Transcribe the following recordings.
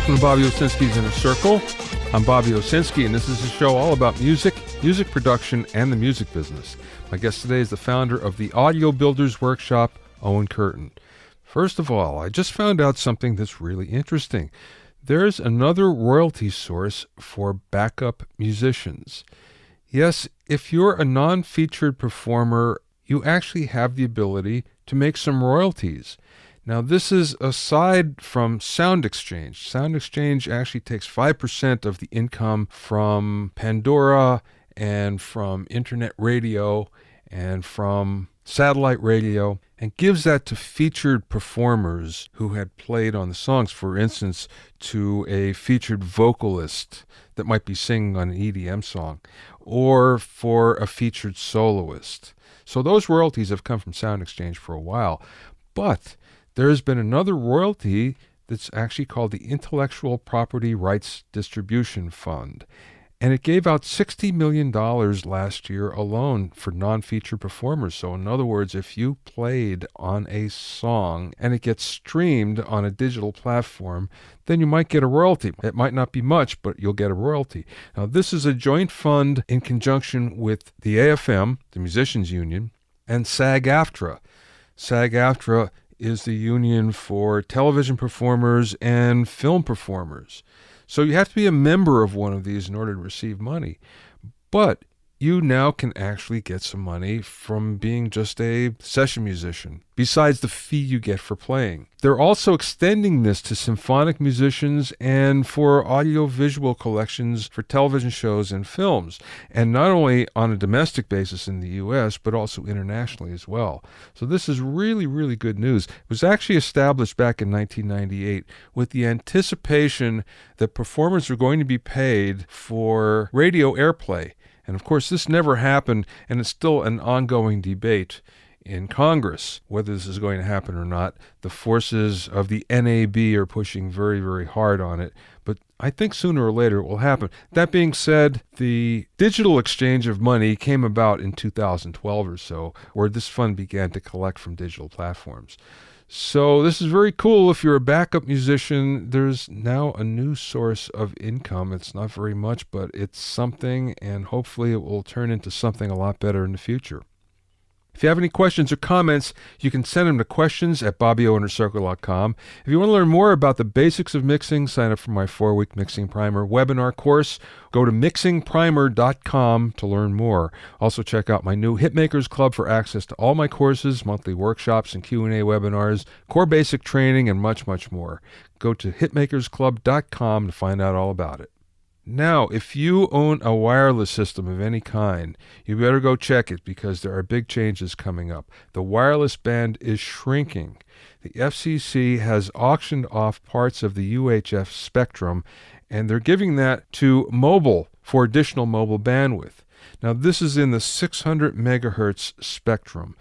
Welcome to Bobby Owsinski's Inner Circle. I'm Bobby Owsinski, and this is a show all about music, music production, and the music business. My guest today is the founder of the Audio Builders Workshop, Owen Curtin. First of all, I just found out something that's really interesting. There's another royalty source for backup musicians. Yes, if you're a non-featured performer, you actually have the ability to make some royalties. Now, this is aside from Sound Exchange. Sound Exchange actually takes 5% of the income from Pandora and from internet radio and from satellite radio and gives that to featured performers who had played on the songs. For instance, to a featured vocalist that might be singing on an EDM song, or for a featured soloist. So those royalties have come from Sound Exchange for a while. But there's been another royalty that's actually called the Intellectual Property Rights Distribution Fund. And it gave out $60 million last year alone for non-featured performers. So in other words, if you played on a song and it gets streamed on a digital platform, then you might get a royalty. It might not be much, but you'll get a royalty. Now, this is a joint fund in conjunction with the AFM, the Musicians Union, and SAG-AFTRA. SAG-AFTRA is the union for television performers and film performers. So you have to be a member of one of these in order to receive money. But you now can actually get some money from being just a session musician, besides the fee you get for playing. They're also extending this to symphonic musicians and for audio-visual collections for television shows and films, and not only on a domestic basis in the U.S., but also internationally as well. So this is really, really good news. It was actually established back in 1998 with the anticipation that performers were going to be paid for radio airplay. And of course, this never happened, and it's still an ongoing debate in Congress whether this is going to happen or not. The forces of the NAB are pushing very, very hard on it, but I think sooner or later it will happen. That being said, the digital exchange of money came about in 2012 or so, where this fund began to collect from digital platforms. So this is very cool. If you're a backup musician, there's now a new source of income. It's not very much, but it's something, and hopefully it will turn into something a lot better in the future. If you have any questions or comments, you can send them to questions@bobbyoinnercircle.com. If you want to learn more about the basics of mixing, sign up for my 4-week Mixing Primer webinar course. Go to mixingprimer.com to learn more. Also check out my new Hitmakers Club for access to all my courses, monthly workshops and Q&A webinars, core basic training, and much, much more. Go to hitmakersclub.com to find out all about it. Now, if you own a wireless system of any kind, you better go check it because there are big changes coming up. The wireless band is shrinking. The FCC has auctioned off parts of the UHF spectrum, and they're giving that to mobile for additional mobile bandwidth. Now, this is in the 600 megahertz spectrum.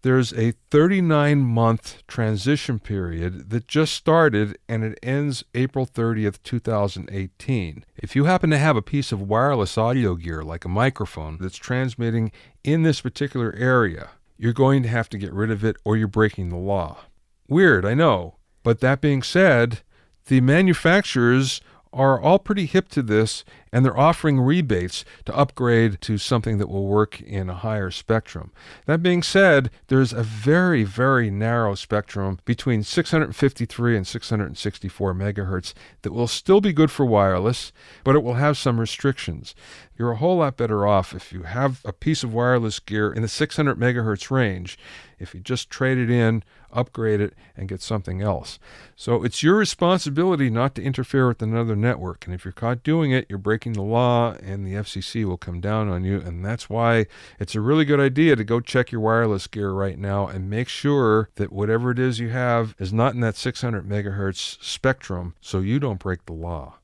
There's a 39-month transition period that just started, and it ends April 30th, 2018. If you happen to have a piece of wireless audio gear, like a microphone, that's transmitting in this particular area, you're going to have to get rid of it or you're breaking the law. Weird, I know. But that being said, the manufacturers are all pretty hip to this, and they're offering rebates to upgrade to something that will work in a higher spectrum. That being said, there's a very, very narrow spectrum between 653 and 664 megahertz that will still be good for wireless, but it will have some restrictions. You're a whole lot better off if you have a piece of wireless gear in the 600 megahertz range, if you just trade it in, upgrade it, and get something else. So it's your responsibility not to interfere with another network, and if you're caught doing it, you're breaking the law, and the FCC will come down on you, and that's why it's a really good idea to go check your wireless gear right now and make sure that whatever it is you have is not in that 600 megahertz spectrum so you don't break the law.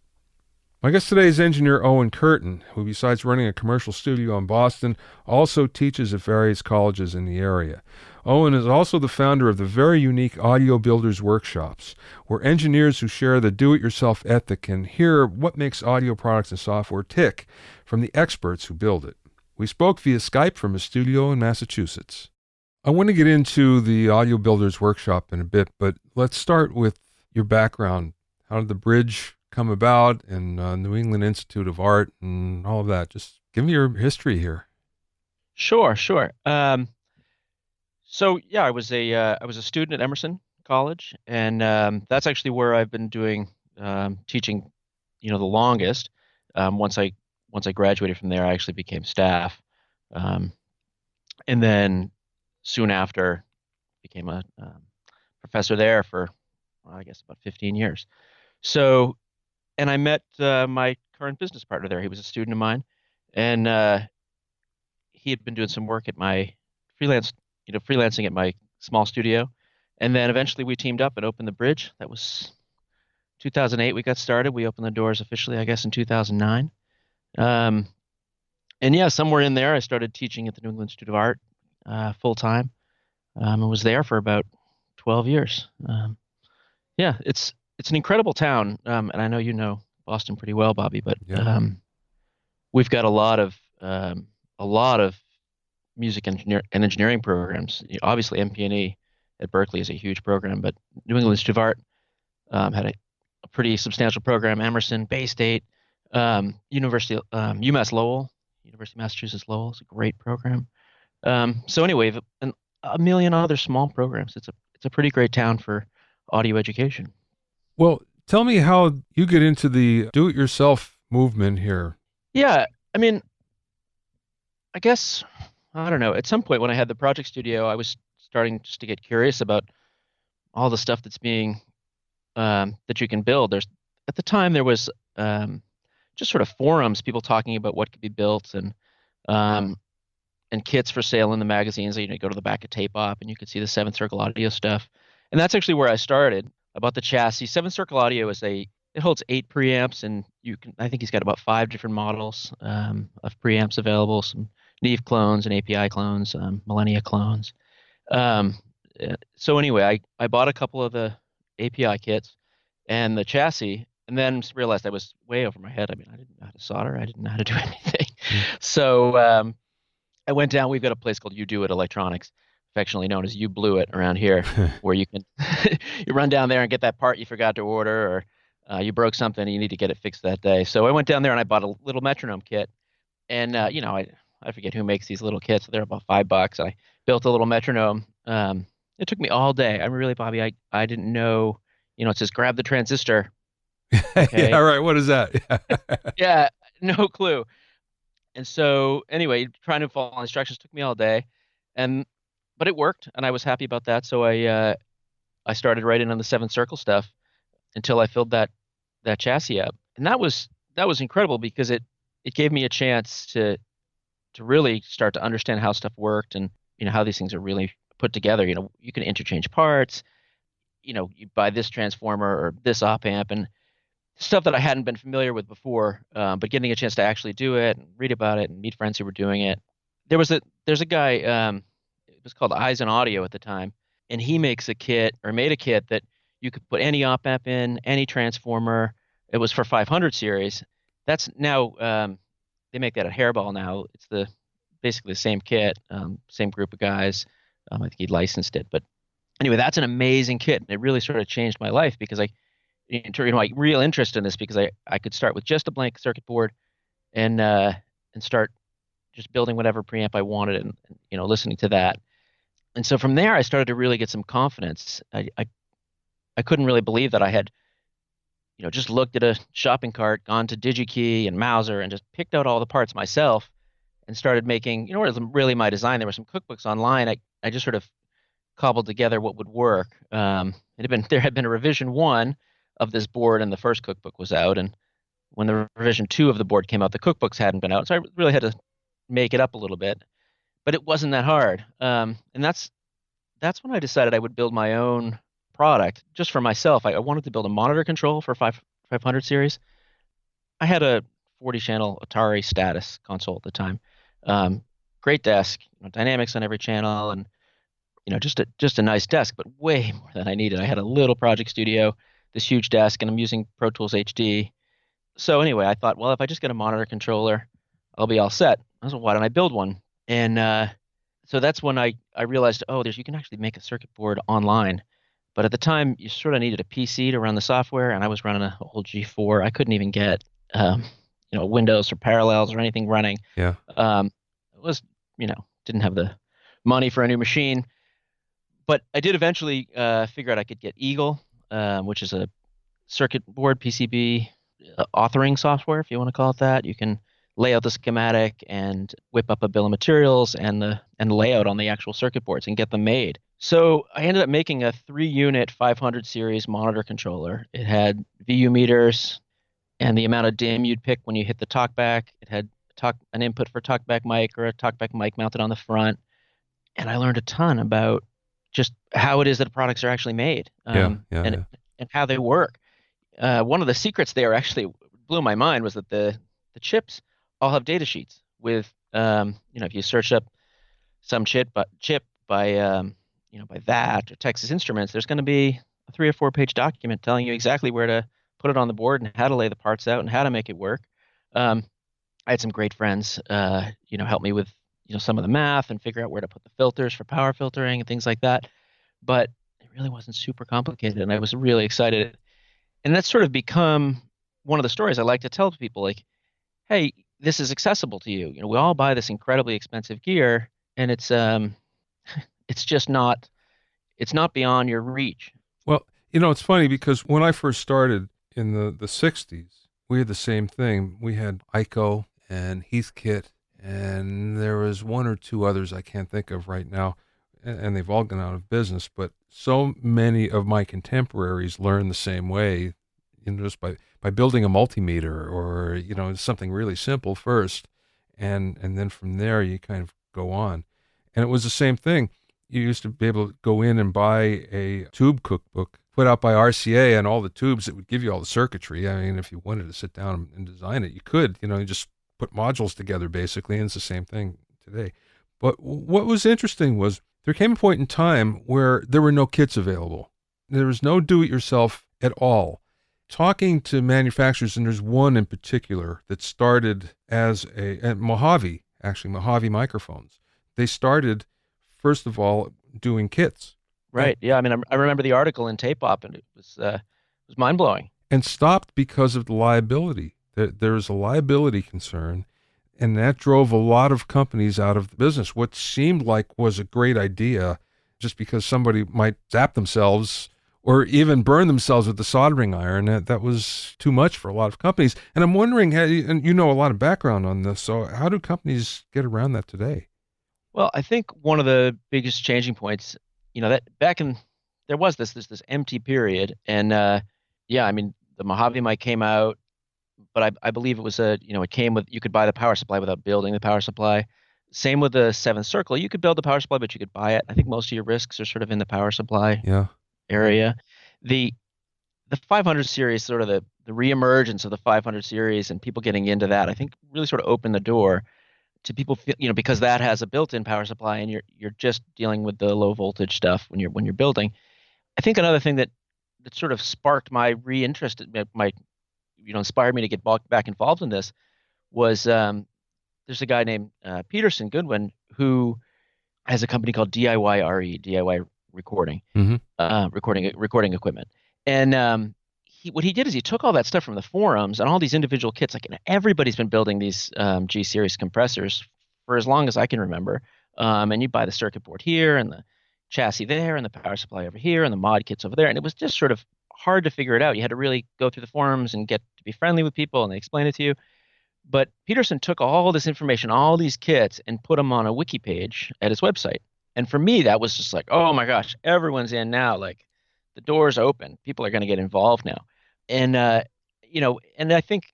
My guest today is engineer Owen Curtin, who besides running a commercial studio in Boston, also teaches at various colleges in the area. Owen is also the founder of the very unique Audio Builders Workshops, where engineers who share the do-it-yourself ethic can hear what makes audio products and software tick from the experts who build it. We spoke via Skype from a studio in Massachusetts. I want to get into the Audio Builders Workshop in a bit, but let's start with your background. How did the bridge come about and New England Institute of Art and all of that. Just give me your history here. Sure, sure. So yeah, I was a student at Emerson College, and that's actually where I've been doing teaching, the longest. Once I graduated from there, I actually became staff, um, and then soon after became a professor there for, well, I guess about 15 years. So, and I met my current business partner there. He was a student of mine, and he had been doing some work at my freelance, freelancing at my small studio. And then eventually we teamed up and opened the bridge. That was 2008 we got started. We opened the doors officially, I guess, in 2009. Um, and yeah, somewhere in there, I started teaching at the New England Institute of Art full time. And was there for about 12 years. Yeah, it's an incredible town. And I know you know Boston pretty well, Bobby, but Yeah. we've got a lot of music and engineering programs. Obviously, MP&E at Berkeley is a huge program, but New England Institute of Art had a pretty substantial program. Emerson, Bay State, University, UMass Lowell, University of Massachusetts Lowell is a great program. So anyway, a million other small programs. It's a pretty great town for audio education. Well, tell me how you get into the do-it-yourself movement here. Yeah, I mean, I guess I don't know. At some point when I had the project studio, I was starting just to get curious about all the stuff that's being that you can build. There's at the time there was just sort of forums, people talking about what could be built um, and kits for sale in the magazines. You go to the back of Tape Op and you could see the Seventh Circle Audio stuff. And that's actually where I started. I bought the chassis. Seventh Circle Audio it holds 8 preamps, and I think he's got about 5 different models of preamps available. Some Neve clones and API clones, Millennia clones. Um, so anyway, I bought a couple of the API kits and the chassis, and then realized I was way over my head. I mean, I didn't know how to solder. I didn't know how to do anything. Mm. So I went down. We've got a place called You Do It Electronics, affectionately known as You Blew It around here, where you can you run down there and get that part you forgot to order, or you broke something and you need to get it fixed that day. So I went down there and I bought a little metronome kit, and I forget who makes these little kits. They're about $5. I built a little metronome. It took me all day. I'm really, Bobby. I didn't know. It says grab the transistor. Yeah, Okay. right. What is that? Yeah, no clue. And so anyway, trying to follow instructions took me all day, and but it worked, and I was happy about that. So I started writing on the Seventh Circle stuff until I filled that chassis up, and that was incredible because it gave me a chance to really start to understand how stuff worked and how these things are really put together. You can interchange parts. You buy this transformer or this op amp and stuff that I hadn't been familiar with before. But getting a chance to actually do it and read about it and meet friends who were doing it. There's a guy. It was called Eyes and Audio at the time, and he makes a kit or made a kit that you could put any op amp in, any transformer. It was for 500 series. That's now they make that at Hairball now. It's the basically the same kit, same group of guys. I think he licensed it, but anyway, that's an amazing kit. And it really sort of changed my life because my real interest in this because I could start with just a blank circuit board and start just building whatever preamp I wanted and listening to that. And so from there, I started to really get some confidence. I couldn't really believe that I had just looked at a shopping cart, gone to DigiKey and Mauser, and just picked out all the parts myself and started making, what was really my design. There were some cookbooks online. I just sort of cobbled together what would work. There had been a revision one of this board, and the first cookbook was out. And when the revision two of the board came out, the cookbooks hadn't been out, so I really had to make it up a little bit. But it wasn't that hard, and that's when I decided I would build my own product just for myself. I wanted to build a monitor control for 500 series. I had a 40 channel Atari Status console at the time. Um, Great desk, dynamics on every channel, and just a nice desk, but way more than I needed. I had a little project studio, this huge desk, and I'm using Pro Tools HD. So anyway, I thought, well, if I just get a monitor controller, I'll be all set. I was like, why don't I build one? And so that's when I realized, oh, you can actually make a circuit board online But at the time, you sort of needed a PC to run the software, and I was running a old G4. I couldn't even get, um, Windows or Parallels or anything running. Yeah. It was, didn't have the money for a new machine. But I did eventually figure out I could get Eagle, which is a circuit board PCB authoring software, if you want to call it that. You can lay out the schematic and whip up a bill of materials and layout on the actual circuit boards and get them made. So I ended up making a 3-unit 500 series monitor controller. It had VU meters and the amount of dim you'd pick when you hit the talkback. It had an input for talkback mic or a talkback mic mounted on the front. And I learned a ton about just how it is that products are actually made, Yeah. Yeah. and Yeah. and how they work. One of the secrets there actually blew my mind was that the chips all have data sheets with if you search up some chip by by that or Texas Instruments, there's going to be a 3 or 4 page document telling you exactly where to put it on the board and how to lay the parts out and how to make it work. Um, I had some great friends, help me with some of the math and figure out where to put the filters for power filtering and things like that. But it really wasn't super complicated, and I was really excited. And that's sort of become one of the stories I like to tell to people, like, hey, this is accessible to you. We all buy this incredibly expensive gear, and it's just not it's not beyond your reach. Well, it's funny because when I first started in the 60s, we had the same thing. We had Ico and Heathkit, and there was one or two others I can't think of right now, and they've all gone out of business. But so many of my contemporaries learned the same way, just by building a multimeter or, something really simple first, and then from there you kind of go on. And it was the same thing. You used to be able to go in and buy a tube cookbook put out by RCA and all the tubes that would give you all the circuitry. I mean, if you wanted to sit down and design it, you could, you just put modules together basically, and it's the same thing today. But what was interesting was there came a point in time where there were no kits available. There was no do-it-yourself at all. Talking to manufacturers, and there's one in particular that started as at Mojave, actually, Mojave microphones. They started, first of all, doing kits. Right. Yeah. I mean, I remember the article in Tape Op, and it was mind blowing. And stopped because of the liability. There was a liability concern, and that drove a lot of companies out of the business. What seemed like was a great idea, just because somebody might zap themselves or even burn themselves with the soldering iron, that was too much for a lot of companies. And I'm wondering, and you know a lot of background on this, so how do companies get around that today? Well, I think one of the biggest changing points, that back in there was this empty period, and yeah, I mean, the Mojave mic came out, but I believe it was it came with, you could buy the power supply without building the power supply. Same with the Seventh Circle. You could build the power supply, but you could buy it. I think most of your risks are sort of in the power supply Yeah. area. The the 500 series, sort of the reemergence of the 500 series and people getting into that, I think really sort of opened the door to people feel, because that has a built-in power supply and you're just dealing with the low voltage stuff when you're building. I think another thing that sort of sparked my reinterest, inspired me to get back involved in this was, there's a guy named Peterson Goodwin who has a company called DIY Recording, Mm-hmm. recording equipment. And what he did is he took all that stuff from the forums and all these individual kits. Like, everybody's been building these G series compressors for as long as I can remember. And you buy the circuit board here and the chassis there and the power supply over here and the mod kits over there. And it was just sort of hard to figure it out. You had to really go through the forums and get to be friendly with people, and they explain it to you. But Peterson took all this information, all these kits, and put them on a wiki page at his website. And for me, that was just like, oh my gosh, everyone's in now. Like, the door's open. People are going to get involved now. And, and I think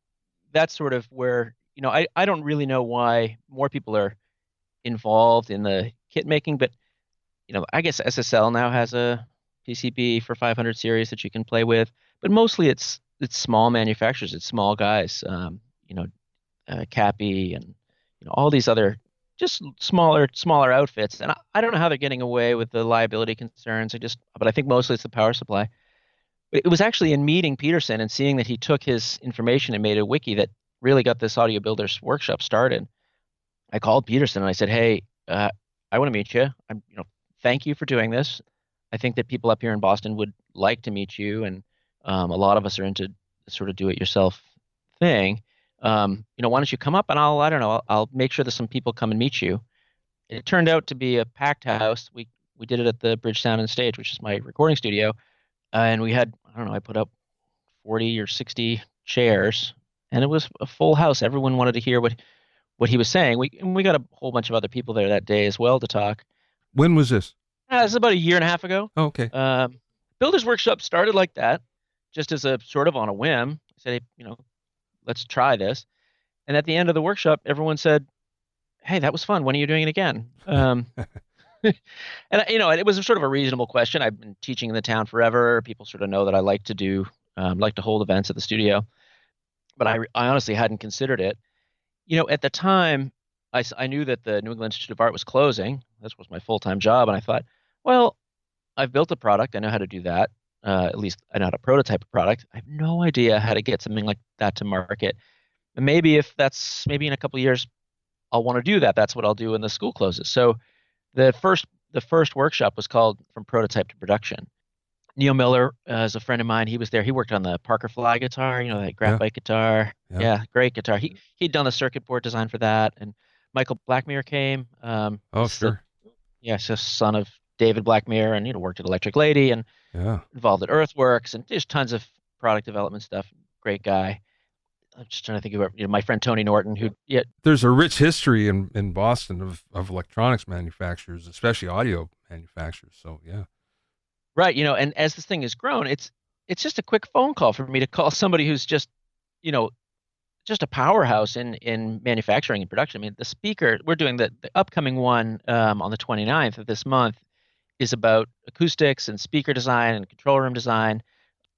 that's sort of where, I don't really know why more people are involved in the kit making, but, I guess SSL now has a PCB for 500 series that you can play with, but mostly it's small manufacturers, it's small guys, Cappy and all these other just smaller outfits. And I don't know how they're getting away with the liability concerns. But I think mostly it's the power supply. But it was actually in meeting Peterson and seeing that he took his information and made a wiki that really got this audio builders workshop started. I called Peterson and I said, "Hey, I want to meet you. Thank you for doing this. I think that people up here in Boston would like to meet you, and a lot of us are into sort of do-it-yourself thing. Why don't you come up and I don't know, I'll make sure that some people come and meet you. It turned out to be a packed house. We did it at the Bridge Sound and Stage, which is my recording studio, and we had, I don't know, I put up 40 or 60 chairs, and it was a full house. Everyone wanted to hear what he was saying. We got a whole bunch of other people there that day as well to talk. When was this? This is about a year and a half ago. Oh, okay. Builders Workshop started like that, just as a sort of on a whim. I said, hey, let's try this. And at the end of the workshop, everyone said, "Hey, that was fun. When are you doing it again?" And it was sort of a reasonable question. I've been teaching in the town forever. People sort of know that I like to hold events at the studio, but I honestly hadn't considered it. At the time, I knew that the New England Institute of Art was closing. This was my full-time job, and I thought, well, I've built a product. I know how to do that. At least I know how to prototype a product. I have no idea how to get something like that to market. And maybe in a couple of years, I'll want to do that. That's what I'll do when the school closes. So the first workshop was called From Prototype to Production. Neil Miller is a friend of mine. He was there. He worked on the Parker Fly guitar, that Yeah. graphite guitar. Yeah. Yeah, great guitar. He'd done the circuit board design for that. And Michael Blackmere came. Oh, He's sure. he's a son of David Blackmere, and worked at Electric Lady and Yeah. involved at Earthworks, and just tons of product development stuff. Great guy. I'm just trying to think about my friend Tony Norton, who There's a rich history in Boston of electronics manufacturers, especially audio manufacturers. So yeah. right, and as this thing has grown, it's just a quick phone call for me to call somebody who's you know, just a powerhouse in manufacturing and production. I mean, the speaker we're doing the upcoming one on the 29th of this month is about acoustics and speaker design and control room design.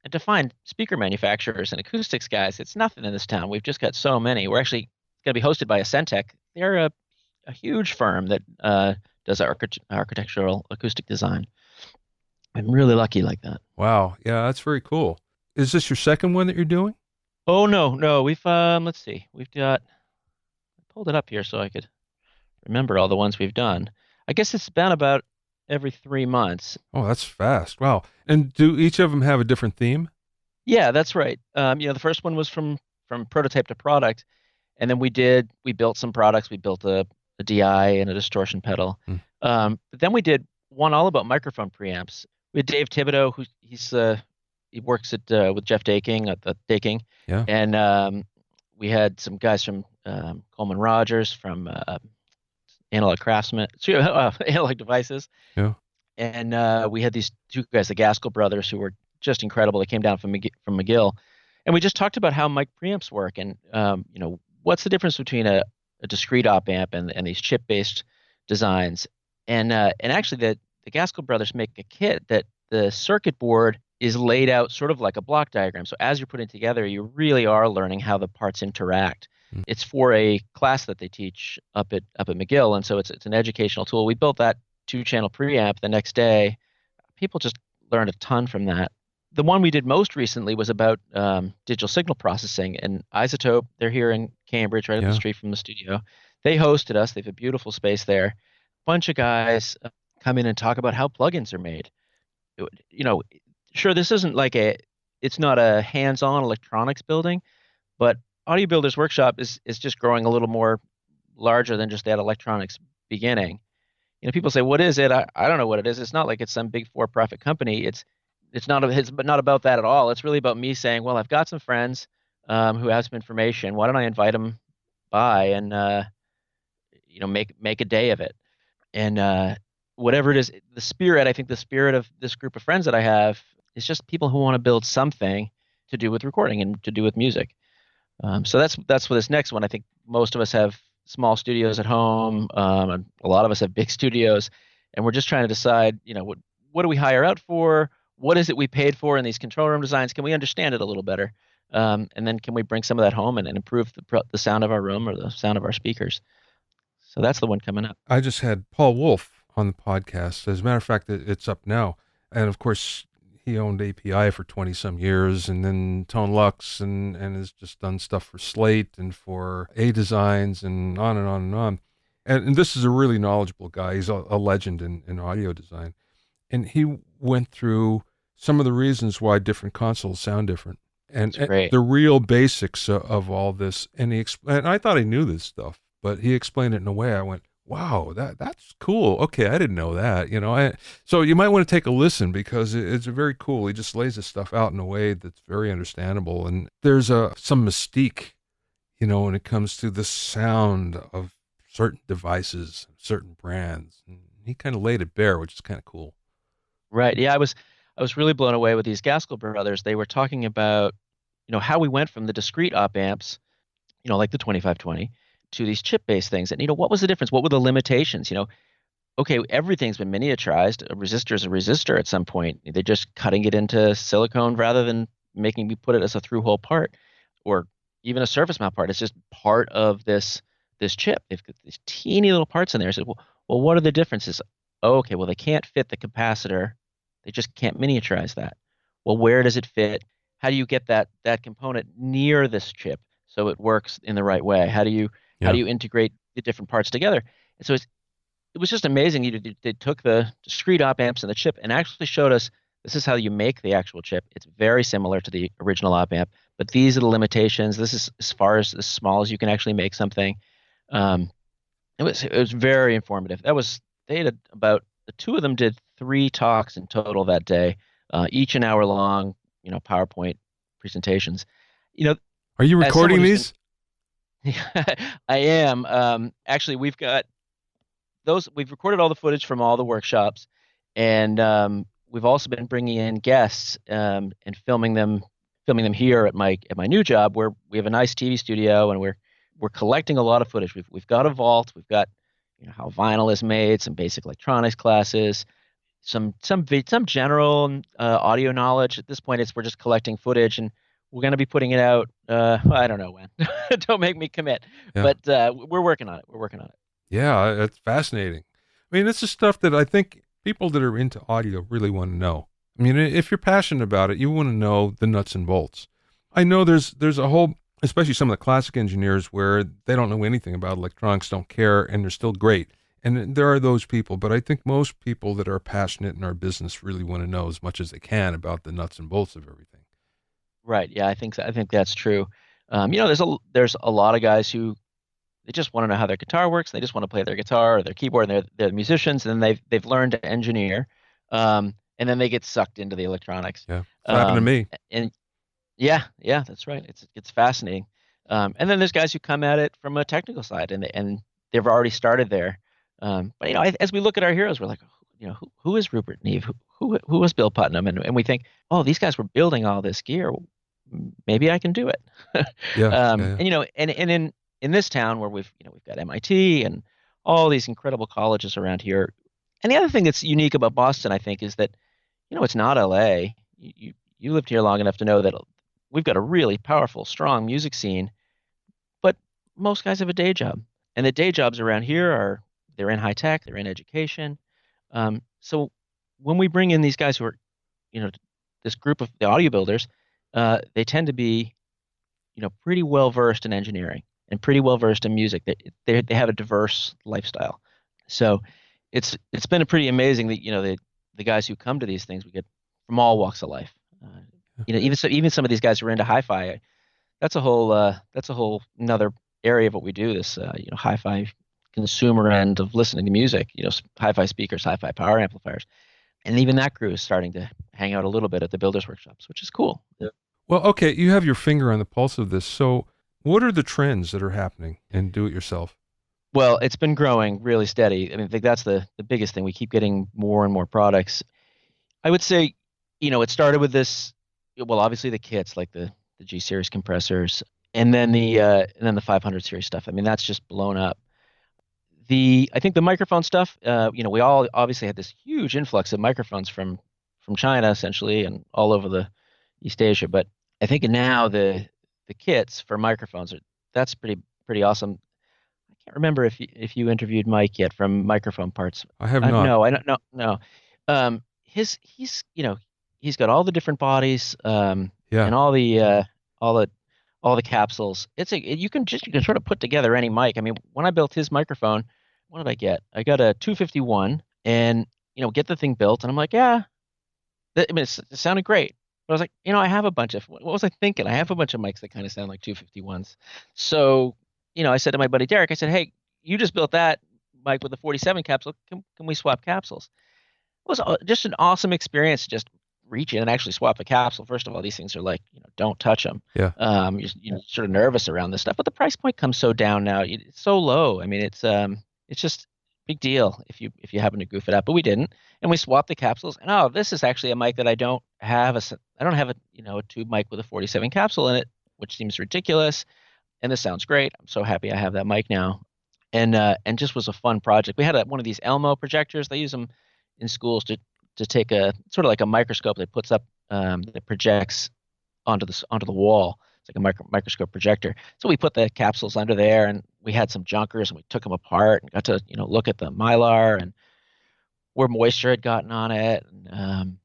And to find speaker manufacturers and acoustics guys, it's nothing in this town. We've just got so many. We're actually going to be hosted by Ascentec. They're a huge firm that does architectural acoustic design. I'm really lucky like that. Wow. Yeah, that's very cool. Is this your second one that you're doing? Oh no, we've let's see, we've got I pulled it up here so I could remember all the ones we've done. I guess it's been about every 3 months. Oh, that's fast. Wow. And do each of them have a different theme? Yeah, that's right. The first one was from prototype to product, and then we built some products. We built a DI and a distortion pedal. Hmm. But then we did one all about microphone preamps. We had Dave Thibodeau, he works at with Jeff Daking at the Daking, Yeah. and we had some guys from Coleman Rogers from Analog Craftsman, Analog Devices. Yeah. And we had these two guys, the Gaskell brothers, who were just incredible. They came down from McGill, and we just talked about how mic preamps work, and what's the difference between a discrete op amp and these chip-based designs. And actually, the Gaskell brothers make a kit that the circuit board is laid out sort of like a block diagram. So as you're putting it together, you really are learning how the parts interact. Hmm. It's for a class that they teach up at McGill, and so it's an educational tool. We built that two-channel preamp the next day. People just learned a ton from that. The one we did most recently was about digital signal processing, and Isotope. They're here in Cambridge, right up Yeah. the street from the studio. They hosted us. They have a beautiful space there. Bunch of guys come in and talk about how plugins are made. Sure, this isn't it's not a hands-on electronics building, but Audio Builders Workshop is just growing a little more larger than just that electronics beginning. People say, "What is it?" I don't know what it is. It's not like it's some big for-profit company. It's not about that at all. It's really about me saying, "Well, I've got some friends who have some information. Why don't I invite them by and make a day of it?" And whatever it is, I think the spirit of this group of friends that I have is just people who want to build something to do with recording and to do with music. So that's for this next one. I think most of us have small studios at home. And a lot of us have big studios, and we're just trying to decide, what do we hire out for? What is it we paid for in these control room designs? Can we understand it a little better? And then can we bring some of that home and improve the sound of our room or the sound of our speakers? So that's the one coming up. I just had Paul Wolf on the podcast. As a matter of fact, it's up now. And of course, he owned API for 20 some years, and then Tone Lux, and has just done stuff for Slate and for A Designs and on and on and on. And this is a really knowledgeable guy. He's a legend in audio design. And he went through some of the reasons why different consoles sound different It's and great. the real basics of all this. And and I thought he knew this stuff, but he explained it in a way I went, wow, that's cool. Okay, I didn't know that. So you might want to take a listen because it's very cool. He just lays this stuff out in a way that's very understandable, and there's some mystique, when it comes to the sound of certain devices, certain brands. And he kind of laid it bare, which is kind of cool. Right. Yeah, I was really blown away with these Gaskell brothers. They were talking about, how we went from the discrete op amps, like the 2520, to these chip-based things. And what was the difference? What were the limitations? Okay, everything's been miniaturized. A resistor is a resistor at some point. They're just cutting it into silicone rather than making me put it as a through-hole part or even a surface mount part. It's just part of this chip. They've got these teeny little parts in there. I said, well, what are the differences? Oh, okay, well, they can't fit the capacitor. They just can't miniaturize that. Well, where does it fit? How do you get that component near this chip so it works in the right way? How Yeah. do you integrate the different parts together? And so it was just amazing. They took the discrete op amps and the chip and actually showed us this is how you make the actual chip. It's very similar to the original op amp, but these are the limitations. This is as small as you can actually make something. Um, it was very informative. They had about the two of them did three talks in total that day, each an hour long. PowerPoint presentations. You know, Are you as someone recording who's been, these? I am actually we've got those we've recorded all the footage from all the workshops, and we've also been bringing in guests and filming them here at my new job where we have a nice TV studio and we're collecting a lot of footage. We've got a vault. We've got how vinyl is made, some basic electronics classes, some general audio knowledge. At this point, we're just collecting footage and we're going to be putting it out. I don't know when. Don't make me commit, Yeah. but we're working on it. We're working on it. Yeah, that's fascinating. I mean, this is stuff that I think people that are into audio really want to know. I mean, if you're passionate about it, you want to know the nuts and bolts. I know there's a whole, especially some of the classic engineers where they don't know anything about electronics, don't care, and they're still great. And there are those people, but I think most people that are passionate in our business really want to know as much as they can about the nuts and bolts of everything. Right. Yeah, I think that's true. There's a lot of guys who they just want to know how their guitar works. They just want to play their guitar or their keyboard, and they're musicians, and then they've learned to engineer, and then they get sucked into the electronics. Yeah, it's happened to Um, me. and yeah, yeah, that's right. It's fascinating. And then there's guys who come at it from a technical side, and they've already started there. But as we look at our heroes, we're like, who is Rupert Neve? Who was Bill Putnam? And we think, oh, these guys were building all this gear. Well, maybe I can do it. Yeah, yeah, yeah. And in this town where we've got MIT and all these incredible colleges around here. And the other thing that's unique about Boston, I think, is that it's not LA. You lived here long enough to know that we've got a really powerful, strong music scene, but most guys have a day job. And the day jobs around here they're in high tech, they're in education. So when we bring in these guys who are, you know, this group of the audio builders, they tend to be, pretty well versed in engineering and pretty well versed in music. They have a diverse lifestyle. So it's been a pretty amazing that, the guys who come to these things, we get from all walks of life. Uh, even some of these guys who are into hi-fi, that's a whole another area of what we do. This hi-fi consumer end of listening to music. Hi-fi speakers, hi-fi power amplifiers, and even that crew is starting to hang out a little bit at the builders workshops, which is cool. Yeah. Well, okay, you have your finger on the pulse of this. So, what are the trends that are happening in do it yourself? Well, it's been growing really steady. I mean, I think that's the biggest thing. We keep getting more and more products. I would say, it started with this. Well, obviously the kits like the G series compressors, and then the 500 series stuff. I mean, that's just blown up. I think the microphone stuff. We all obviously had this huge influx of microphones from China essentially and all over the East Asia. But I think now the kits for microphones that's pretty awesome. I can't remember if you interviewed Mike yet from Microphone Parts. I have not. No, I don't know. No. He's got all the different bodies, Yeah. and all the all the capsules. You can sort of put together any mic. I mean, when I built his microphone, what did I get? I got a 251 and get the thing built and I'm like, yeah, I mean, it sounded great. But I was like, I have a bunch of, what was I thinking? I have a bunch of mics that kind of sound like 251s. So, I said to my buddy Derek, I said, hey, you just built that mic with a 47 capsule. Can we swap capsules? It was just an awesome experience to just reach in and actually swap a capsule. First of all, these things are like, don't touch them. Yeah. You're sort of nervous around this stuff, but the price point comes so down now. It's so low. I mean, it's just big deal if you happen to goof it up, but we didn't, and we swapped the capsules. And this is actually a mic that I don't have a tube mic with a 47 capsule in it, which seems ridiculous. And this sounds great. I'm so happy I have that mic now. And just was a fun project. We had one of these Elmo projectors. They use them in schools to take a sort of like a microscope that puts up that projects onto the wall. It's like a microscope projector. So we put the capsules under there, and we had some junkers, and we took them apart and got to look at the mylar and where moisture had gotten on it. And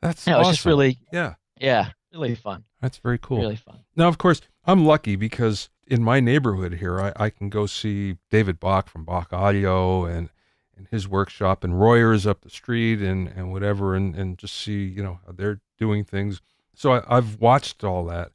That's it was just awesome. really, Yeah. yeah, really fun, That's very cool. really fun. Now, of course, I'm lucky because in my neighborhood here, I can go see David Bach from Bach Audio and his workshop, and Royers up the street and whatever, and just see, how they're doing things. So I've watched all that,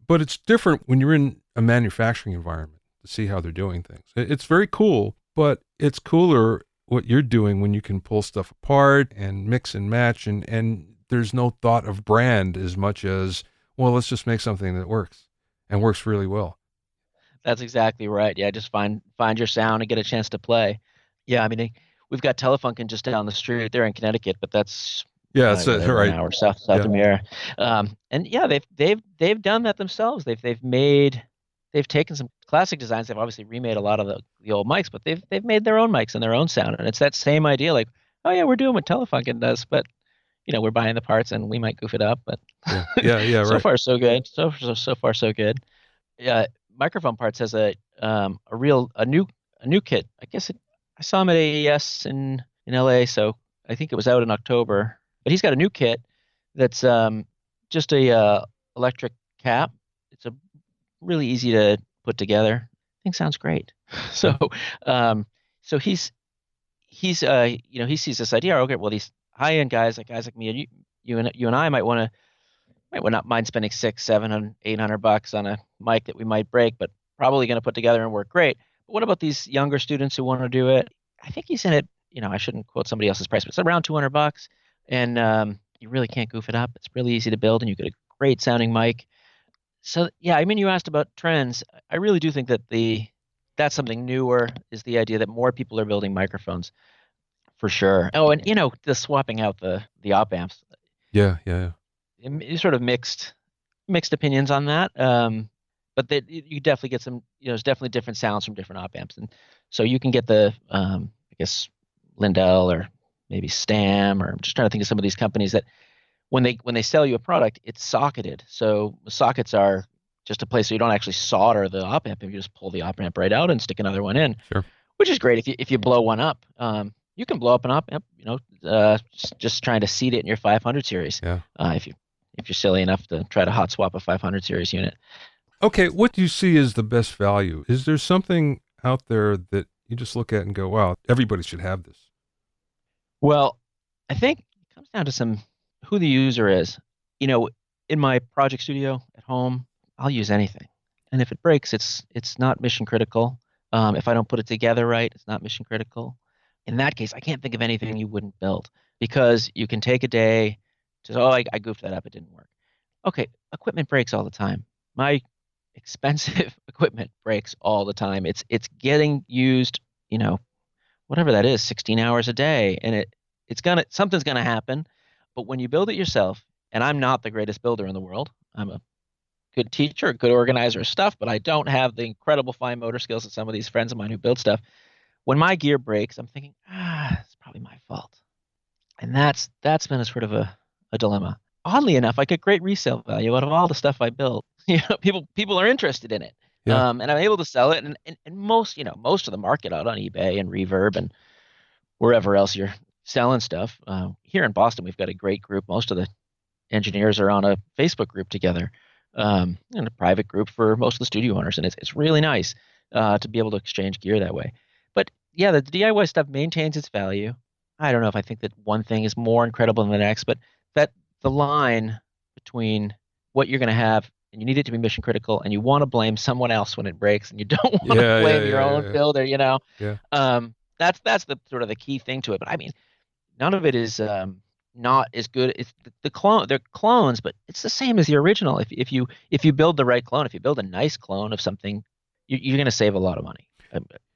but it's different when you're in a manufacturing environment to see how they're doing things. It's very cool, but it's cooler what you're doing when you can pull stuff apart and mix and match, and there's no thought of brand as much as, well, let's just make something that works and works really well. That's exactly right. Yeah, just find your sound and get a chance to play. Yeah, I mean, we've got Telefunken just down the street. They're in Connecticut, but that's Yeah, it's whatever, an right. hour south Yeah, of here. And yeah, they've done that themselves. They've taken some classic designs. They've obviously remade a lot of the old mics, but they've made their own mics and their own sound. And it's that same idea, like, oh yeah, we're doing what Telefunken does, but we're buying the parts and we might goof it up, but yeah, yeah, yeah, so right. far so good. So far so good. Yeah, Microphone Parts has a new kit. I saw him at AES in LA, so I think it was out in October. But he's got a new kit that's just a electric cap. It's a really easy to put together. I think sounds great. Yeah, So um, so he's he sees this idea. Okay, well these high end guys like me and you and I might not mind spending 600, 700, $800 on a mic that we might break, but probably going to put together and work great. But what about these younger students who want to do it? I think he's in it. I shouldn't quote somebody else's price, but it's around $200, and you really can't goof it up. It's really easy to build, and you get a great sounding mic. So yeah, I mean, you asked about trends. I really do think that's something newer. Is the idea that more people are building microphones for sure. Oh, and the swapping out the op amps. yeah, yeah, Sort of mixed opinions on that. But you definitely get some, there's definitely different sounds from different op amps. And so you can get I guess, Lindell or maybe Stam, or I'm just trying to think of some of these companies that when they sell you a product, it's socketed. So the sockets are just a place so you don't actually solder the op amp. You just pull the op amp right out and stick another one in, sure. which is great if you blow one up. You can blow up an op amp, just trying to seat it in your 500 series. Yeah. If you're silly enough to try to hot swap a 500 series unit. Okay, what do you see as the best value? Is there something out there that you just look at and go, wow, everybody should have this? Well, I think it comes down to who the user is. You know, in my project studio at home, I'll use anything. And if it breaks, it's not mission critical. If I don't put it together right, it's not mission critical. In that case, I can't think of anything you wouldn't build, because you can take a day to, I goofed that up, it didn't work. Okay, equipment breaks all the time. My expensive equipment breaks all the time. It's getting used, whatever that is, 16 hours a day, and something's gonna happen. But when you build it yourself, and I'm not the greatest builder in the world, I'm a good teacher, a good organizer of stuff, but I don't have the incredible fine motor skills that some of these friends of mine who build stuff. When my gear breaks, I'm thinking, it's probably my fault. And that's been a sort of a dilemma. Oddly enough, I get great resale value out of all the stuff I built. People are interested in it, Yeah, and I'm able to sell it. And most of the market out on eBay and Reverb and wherever else you're selling stuff. Here in Boston, we've got a great group. Most of the engineers are on a Facebook group together, and a private group for most of the studio owners, and it's really nice to be able to exchange gear that way. But yeah, the DIY stuff maintains its value. I don't know if I think that one thing is more incredible than the next, but that the line between what you're going to have and you need it to be mission critical and you want to blame someone else when it breaks and you don't want to Yeah, yeah, blame yeah, your own yeah, builder, you know. yeah. That's the sort of the key thing to it. But I mean, none of it is not as good. It's the clone. They're clones, but it's the same as the original. If you build the right clone, if you build a nice clone of something, you're going to save a lot of money,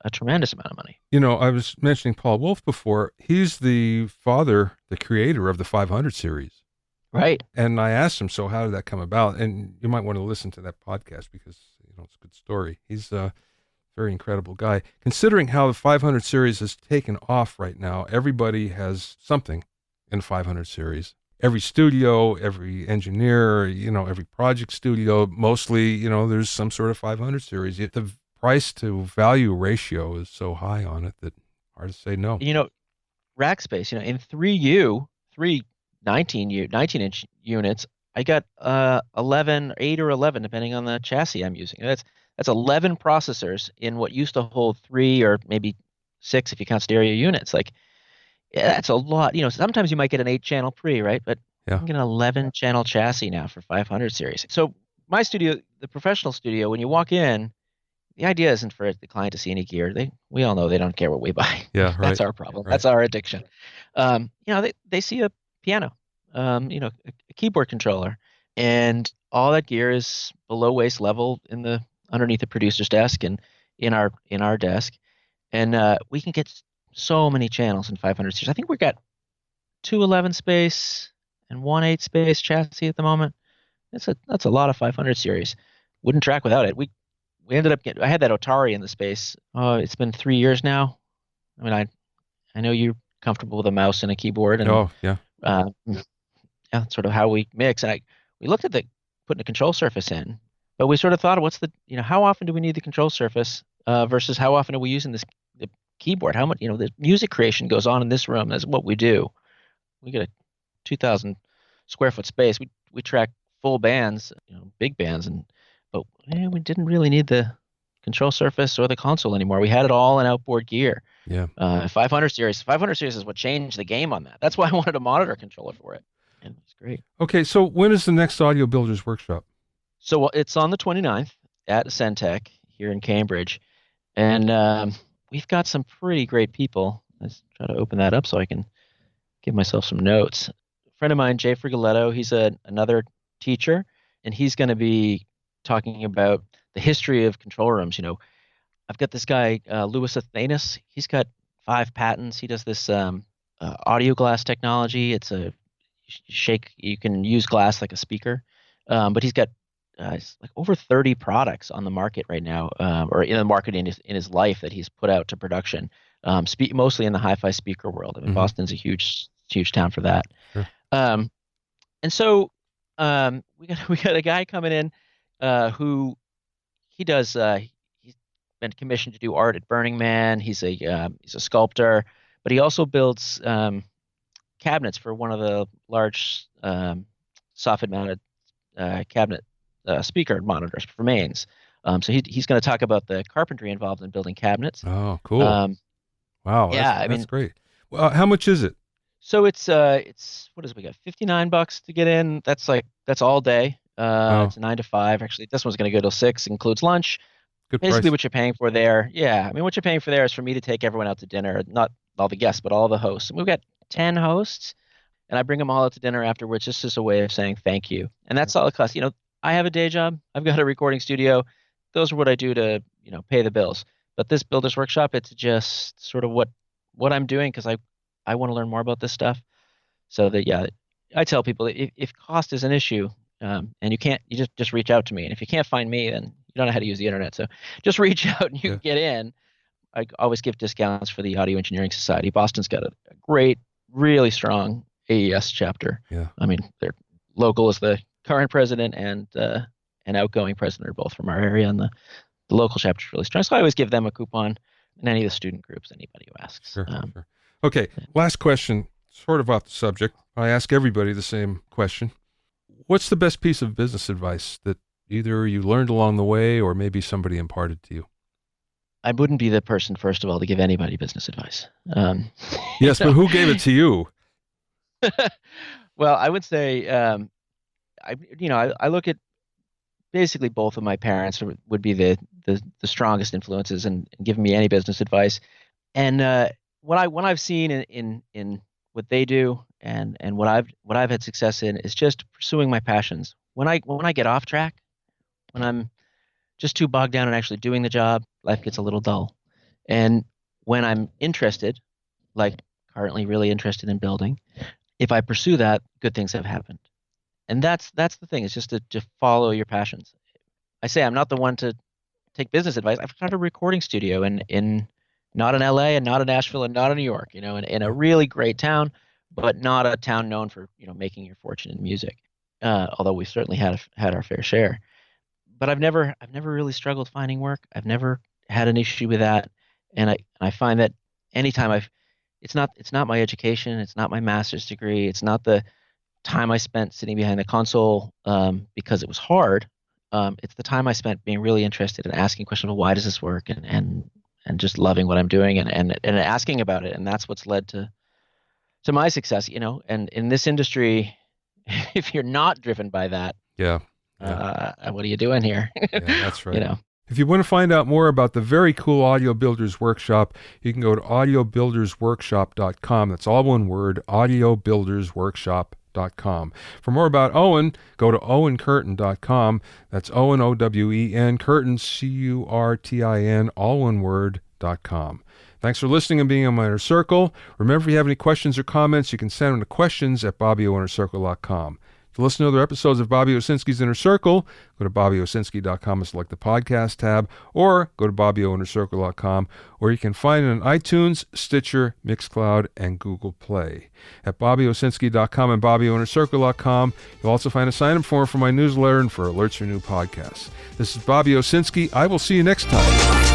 a tremendous amount of money. You know, I was mentioning Paul Wolf before. He's the father, the creator of the 500 series. Right. And I asked him, so how did that come about? And you might want to listen to that podcast because, it's a good story. He's a very incredible guy. Considering how the 500 series has taken off right now, everybody has something in 500 series. Every studio, every engineer, every project studio, mostly, there's some sort of 500 series. The price to value ratio is so high on it that hard to say no. Rack space, in 3U, three 19-inch units, I got 11, 8 or 11, depending on the chassis I'm using. That's 11 processors in what used to hold 3 or maybe 6 if you count stereo units. Like, yeah, that's a lot. Sometimes you might get an 8-channel pre, right? But you Yeah. can get an 11-channel chassis now for 500 series. So my studio, the professional studio, when you walk in, the idea isn't for the client to see any gear. We all know they don't care what we buy. Yeah, That's right. our problem. Right. That's our addiction. They see a piano, a keyboard controller, and all that gear is below waist level underneath the producer's desk and in our desk, and we can get so many channels in 500 series. I think we've got 211 space and 18 space chassis at the moment. That's a lot of 500 series. Wouldn't track without it. We ended up getting. I had that Otari in the space. Oh, it's been 3 years now. I mean, I know you're comfortable with a mouse and a keyboard, and Oh, yeah. yeah, that's sort of how we mix. And we looked at the putting a control surface in, but we sort of thought, what's how often do we need the control surface versus how often are we using the keyboard? How much, the music creation goes on in this room. That's what we do. We get a 2,000 square foot space. We track full bands, big bands, but we didn't really need the control surface or the console anymore. We had it all in outboard gear. Yeah. 500 series is what changed the game on that. That's why I wanted a monitor controller for it. And it's great. Okay, so when is the next Audio Builders Workshop? So it's on the 29th at Centec here in Cambridge. And we've got some pretty great people. Let's try to open that up so I can give myself some notes. A friend of mine, Jay Frigoletto, he's another teacher, and he's going to be talking about the history of control rooms. I've got this guy, Louis Athanas. He's got 5 patents. He does this audio glass technology. It's a shake. You can use glass like a speaker, but he's got it's like over 30 products on the market right now, or in the market in his life that he's put out to production. Mostly in the hi-fi speaker world. I mean, Boston's a huge town for that. Sure. And so we got a guy coming in who he does. He's been commissioned to do art at Burning Man. He's a sculptor, but he also builds cabinets for one of the large soffit-mounted cabinet speaker monitors for mains. So he's going to talk about the carpentry involved in building cabinets. Oh, cool. Wow, Yeah, that's great. Well, how much is it? So it's what is it, we got $59 to get in. That's all day. Wow, It's 9 to 5. Actually, this one's going to go till 6. Includes lunch. good Basically, price. what you're paying for there. Yeah, I mean, what you're paying for there is for me to take everyone out to dinner. Not all the guests, but all the hosts. And we've got 10 hosts, and I bring them all out to dinner afterwards, just as a way of saying thank you. And that's all it costs. I have a day job. I've got a recording studio. Those are what I do to pay the bills. But this builders workshop, it's just sort of what I'm doing because I want to learn more about this stuff. So that, yeah, I tell people if cost is an issue, and you just reach out to me. And if you can't find me, then you don't know how to use the internet. So just reach out and you Yeah. can get in. I always give discounts for the Audio Engineering Society. Boston's got a great, really strong AES chapter. Yeah. I mean, they're local as the current president and outgoing president are both from our area, and the local chapter is really strong. So I always give them a coupon, and any of the student groups, anybody who asks. Sure. Sure. Okay. Last question, sort of off the subject. I ask everybody the same question. What's the best piece of business advice that either you learned along the way or maybe somebody imparted to you? I wouldn't be the person, first of all, to give anybody business advice. Yes, but who gave it to you? Well, I would say, I look at basically both of my parents would be the strongest influences in giving me any business advice. And what I've seen in what they do and what I've had success in is just pursuing my passions. When I get off track, when I'm just too bogged down in actually doing the job, life gets a little dull. And when I'm interested, like currently really interested in building, if I pursue that, good things have happened. And that's the thing, is just to follow your passions. I say I'm not the one to take business advice. I've got a recording studio in not in LA and not in Nashville and not in New York, in a Yeah. really great town, but not a town known for, making your fortune in music. Although we've certainly had our fair share. But I've never really struggled finding work. I've never had an issue with that. And I find that anytime it's not my education, it's not my master's degree, it's not the time I spent sitting behind the console because it was hard. It's the time I spent being really interested in asking questions, well, why does this work, and just loving what I'm doing and asking about it, and that's what's led to my success. And in this industry, if you're not driven by that, Yeah. Yeah. what are you doing here? Yeah, that's You right. know. If you want to find out more about the very cool Audio Builders Workshop, you can go to audiobuildersworkshop.com. That's all one word, audiobuildersworkshop.com. For more about Owen, go to owencurtin.com. That's Owen, Owen, Curtin, Curtin, all one word.com. Thanks for listening and being on my inner circle. Remember, if you have any questions or comments, you can send them to questions@bobbyoinnercircle.com. To listen to other episodes of Bobby Owsinski's Inner Circle, go to bobbyowsinski.com and select the podcast tab, or go to bobbyoinnercircle.com, or you can find it on iTunes, Stitcher, Mixcloud, and Google Play. At bobbyowsinski.com and bobbyoinnercircle.com, you'll also find a sign-up form for my newsletter and for alerts for new podcasts. This is Bobby Owsinski. I will see you next time.